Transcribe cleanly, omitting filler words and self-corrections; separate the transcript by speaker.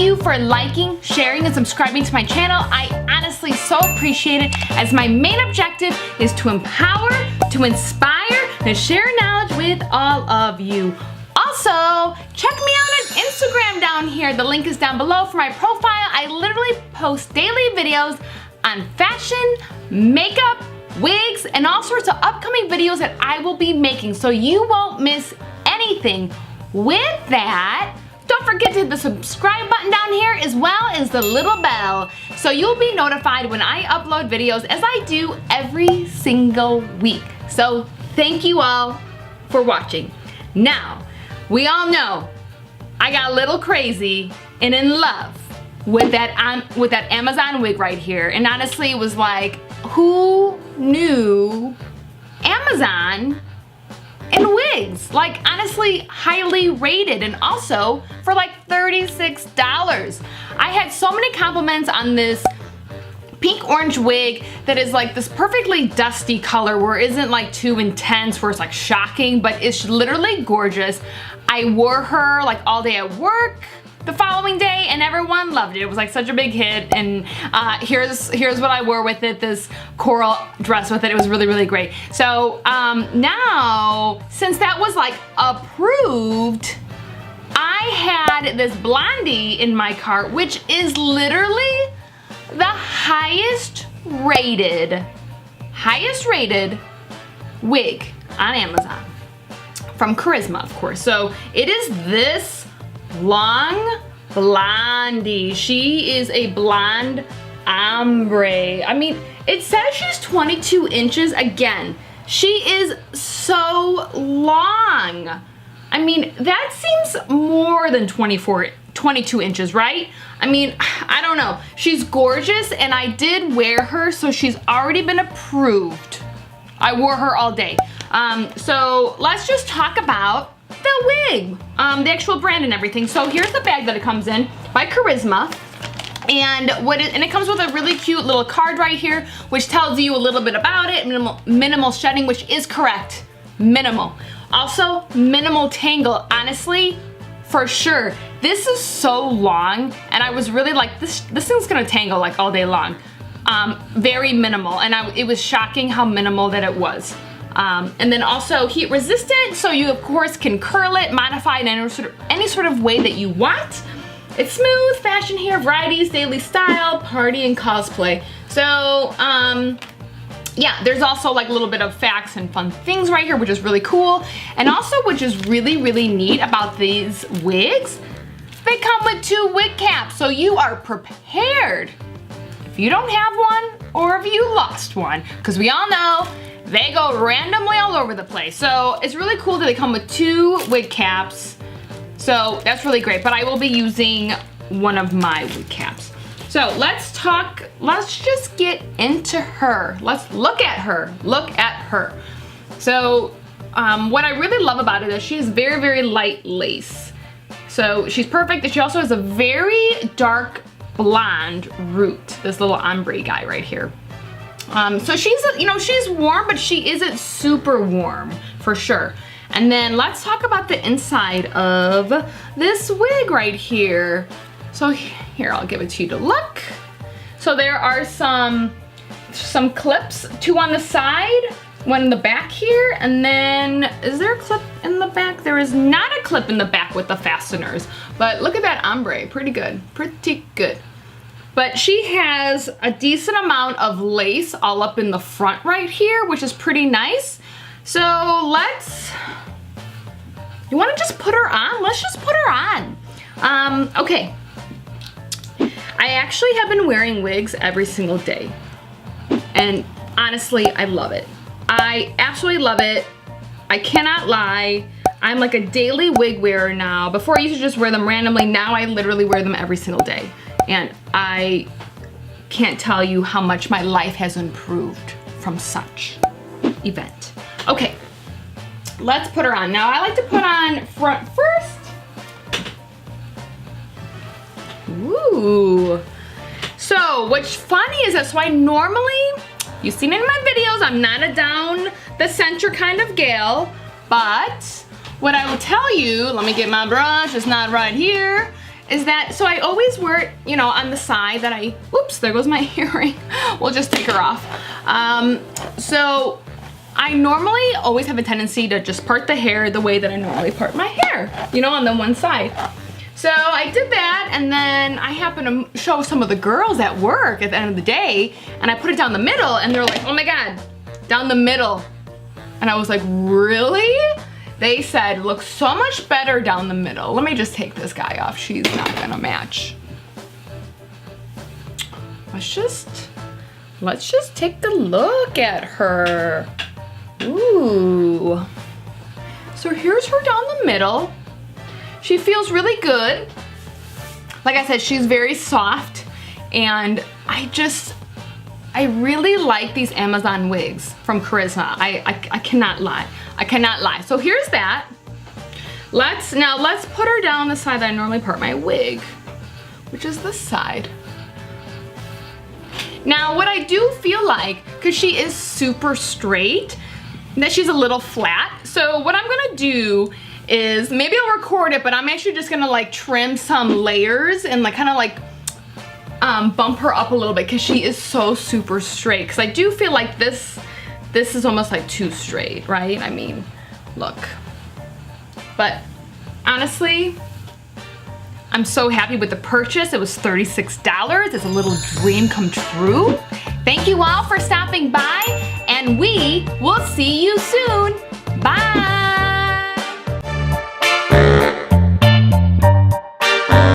Speaker 1: you for liking, sharing, and subscribing to my channel. I honestly so appreciate it, as my main objective is to empower, to inspire, to share knowledge with all of you. Also, check me out on Instagram down here. The link is down below for my profile. I literally post daily videos on fashion, makeup, wigs, and all sorts of upcoming videos that I will be making, so you won't miss anything. With that, don't forget to hit the subscribe button down here, as well as the little bell, so you'll be notified when I upload videos, as I do every single week. So thank you all for watching. Now, we all know I got a little crazy and in love with that Amazon wig right here. And honestly, it was like, who knew Amazon and wigs? Like, honestly, highly rated, and also for like $36. I had so many compliments on this pink orange wig that is like this perfectly dusty color, where it isn't like too intense where it's like shocking, but it's literally gorgeous. I wore her like all day at work the following day, and everyone loved it. It was like such a big hit, and here's what I wore with it, this coral dress with it. It was really, really great. So now, since that was like approved, I had this blondie in my cart, which is literally the highest rated wig on Amazon, from RYSSMA, of course. So it is this long blondie. She is a blonde ombre. I mean, it says she's 22 inches. Again, she is so long. I mean, that seems more than 22 inches, right? I mean, I don't know. She's gorgeous, and I did wear her, so she's already been approved. I wore her all day. So let's just talk about the wig, the actual brand and everything. So here's the bag that it comes in by RYSSMA. And it comes with a really cute little card right here, which tells you a little bit about it. Minimal shedding, which is correct. Minimal. Also, minimal tangle. Honestly, for sure. This is so long, and I was really like, this thing's gonna tangle like all day long. Very minimal, and it was shocking how minimal that it was. And then also heat resistant, so you of course can curl it, modify it in any sort of way that you want. It's smooth, fashion hair, varieties, daily style, party, and cosplay. So, yeah, there's also like a little bit of facts and fun things right here, which is really cool. And also, which is really, really neat about these wigs, they come with 2 wig caps, so you are prepared if you don't have one, or if you lost one, because we all know they go randomly all over the place. So it's really cool that they come with 2 wig caps. So that's really great, but I will be using one of my wig caps. So let's just get into her. Let's look at her. So what I really love about it is she has very, very light lace. So she's perfect. She also has a very dark blonde root, this little ombre guy right here. So she's, she's warm, but she isn't super warm, for sure. And then let's talk about the inside of this wig right here. So here, I'll give it to you to look. So there are some clips, 2 on the side, 1 in the back here, and then, is there a clip in the back? There is not a clip in the back with the fasteners, but look at that ombre, pretty good, pretty good. But she has a decent amount of lace all up in the front right here, which is pretty nice. So you wanna just put her on? Let's just put her on. Okay. I actually have been wearing wigs every single day. And honestly, I love it. I absolutely love it. I cannot lie. I'm like a daily wig wearer now. Before I used to just wear them randomly. Now I literally wear them every single day. And I can't tell you how much my life has improved from such event. Okay, let's put her on. Now I like to put on front first. Ooh. So what's funny is that, so I normally, you've seen it in my videos, I'm not a down the center kind of gal, but what I will tell you, let me get my brush, it's not right here, is that, so I always wear it, you know, on the side that I, oops, there goes my earring. We'll just take her off. So I normally always have a tendency to just part the hair the way that I normally part my hair, you know, on the one side. So I did that, and then I happened to show some of the girls at work at the end of the day, and I put it down the middle, and they're like, oh my God, down the middle. And I was like, really? They said, it looks so much better down the middle. Let me just take this guy off. She's not gonna match. Let's just take a look at her. Ooh. So here's her down the middle. She feels really good. Like I said, she's very soft, and I really like these Amazon wigs from RYSSMA. I cannot lie. I cannot lie. So here's that. Let's put her down the side that I normally part my wig, which is this side. Now what I do feel like, because she is super straight, that she's a little flat. So what I'm gonna do is, maybe I'll record it, but I'm actually just gonna like trim some layers and like kind of like bump her up a little bit, because she is so super straight. Because I do feel like this is almost like too straight, right? I mean, look. But honestly, I'm so happy with the purchase. It was $36. It's a little dream come true. Thank you all for stopping by, and we will see you soon. Bye.